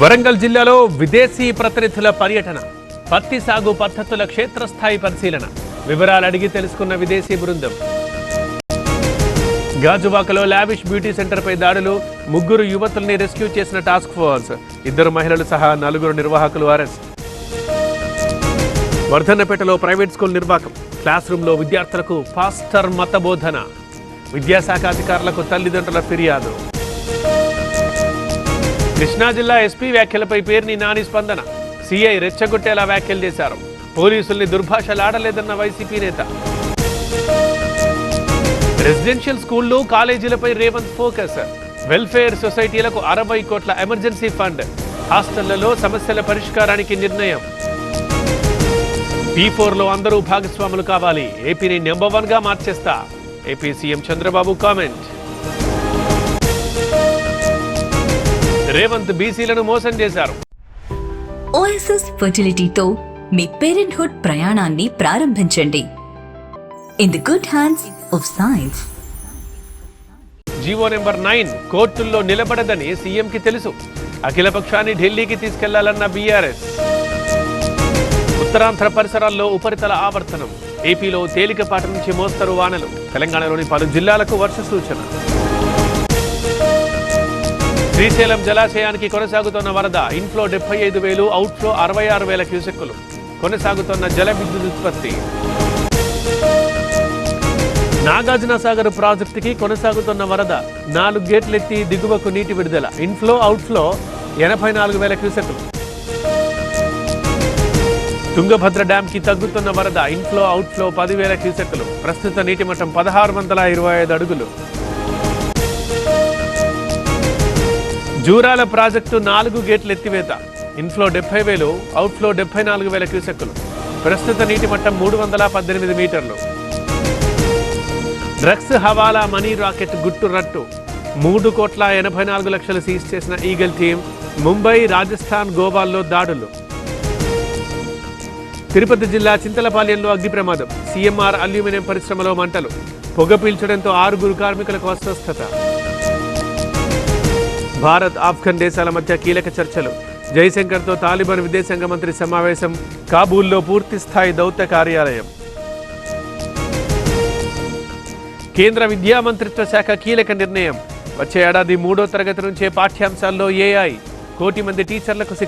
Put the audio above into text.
వరంగల్ జిల్లాలో విదేశీ ప్రతినిధుల పర్యటన, పత్తి సాగు పద్ధతుల క్షేత్రస్థాయి పరిశీలన, వివరాలు అడిగి తెలుసుకున్న విదేశీ బృందం. గాజువాకలో లావిష్ బ్యూటీ సెంటర్పై దాడులు, 3 యువతుల్ని రెస్క్యూ చేసిన టాస్క్ ఫోర్స్, 2 మహిళలు సహా 4 నిర్వాహకులు అరెస్ట్. వర్ధన్నపేటలో ప్రైవేట్ స్కూల్ నిర్వాకం, క్లాస్ రూమ్లో విద్యార్థులకు పాస్టర్ మత బోధన, విద్యాశాఖ అధికారులకు తల్లిదండ్రుల ఫిర్యాదు. కృష్ణా జిల్లా ఎస్పీ వ్యాఖ్యలపై పేర్ని నాని స్పందన, సీఐ రెచ్చగొట్టేలా వ్యాఖ్యలు చేశారు. పోలీసుల్ని దుర్భాషలాడలేదన్న వైసీపీ నేత. రెసిడెన్షియల్ స్కూళ్లు, కాలేజీలపై రేవంత్ ఫోకస్, వెల్ఫేర్ సొసైటీలకు 60 కోట్ల ఎమర్జెన్సీ ఫండ్, హాస్టళ్లలో సమస్యల పరిష్కారానికి నిర్ణయం. P4లో అందరూ భాగస్వాములు కావాలి, ఏపీని నెంబర్ 1గా మార్చేస్తా, AP CM Chandrababu comment. Revanth బీసీలను మోసం చేశారు. ఓఎస్ఎస్ ఫర్టిలిటీతో మీ పేరెంట్హుడ్ ప్రయాణాన్ని ప్రారంభించండి. In the good hands of science. GO number 9 కోర్టుల్లో నిలబడదని సీఎంకి తెలుసు. అఖిలపక్షాన్ని ఢిల్లీకి తీసుకెళ్లాలన్న బీఆర్ఎస్. ఉత్తరాంధ్ర పరిసరాల్లో ఉపరితల ఆవర్తనం, ఏపీలో తేలికపాటి నుంచి మోస్తరు వానలు, తెలంగాణలోని పలు జిల్లాలకు వర్ష సూచన. శ్రీశైలం జలాశయానికి కొనసాగుతున్న వరద, ఇన్ఫ్లో 75,000, అవుట్ఫ్లో 66,000 క్యూసెక్కులు, కొనసాగుతున్న జల విద్యుత్ ఉత్పత్తి. నాగార్జునసాగర్ ప్రాజెక్టుకి కొనసాగుతున్న వరద, 4 గేట్లెత్తి దిగువకు నీటి విడుదల, ఇన్ఫ్లో అవుట్ఫ్లో 84,000 క్యూసెక్కులు. తుంగభద్ర డ్యాంకి తగ్గుతున్న వరద, ఇన్ఫ్లో అవుట్ఫ్లో 10,000 క్యూసెక్కులు, ప్రస్తుత నీటి మట్టం 1625 అడుగులు. జూరాల ప్రాజెక్టు 4 గేట్ల ఎత్తివేత, ఇన్ఫ్లో 70,000, అవుట్ఫ్లో 74,000 క్యూసెక్కులు, ప్రస్తుత నీటి మట్టం 318 మీటర్లు. డ్రగ్స్ హవాలా మనీ రాకెట్ గుట్టు రట్టు, 3,84,00,000 సీజ్ చేసిన ఈగల్ టీం. ముంబై, రాజస్థాన్, గోవాల్లో దాడులు. తిరుపతి జిల్లా చింతలపాలెంలో అగ్ని ప్రమాదం, సీఎంఆర్ అల్యూమినియం పరిశ్రమలో మంటలు, పొగ పీల్చడంతో 6 కార్మికులకు అస్వస్థత. భారత్, ఆఫ్ఘన్ దేశాల మధ్య కీలక చర్చలు, జైశంకర్తో తాలిబాన్ విదేశాంగ మంత్రి సమావేశం, కాబూల్లో పూర్తి స్థాయి దౌత్య కార్యాలయం. కేంద్ర విద్యా మంత్రిత్వ శాఖ కీలక నిర్ణయం, వచ్చే ఏడాది 3వ తరగతి నుంచే పాఠ్యాంశాల్లో AI, 1 కోటి మంది టీచర్లకు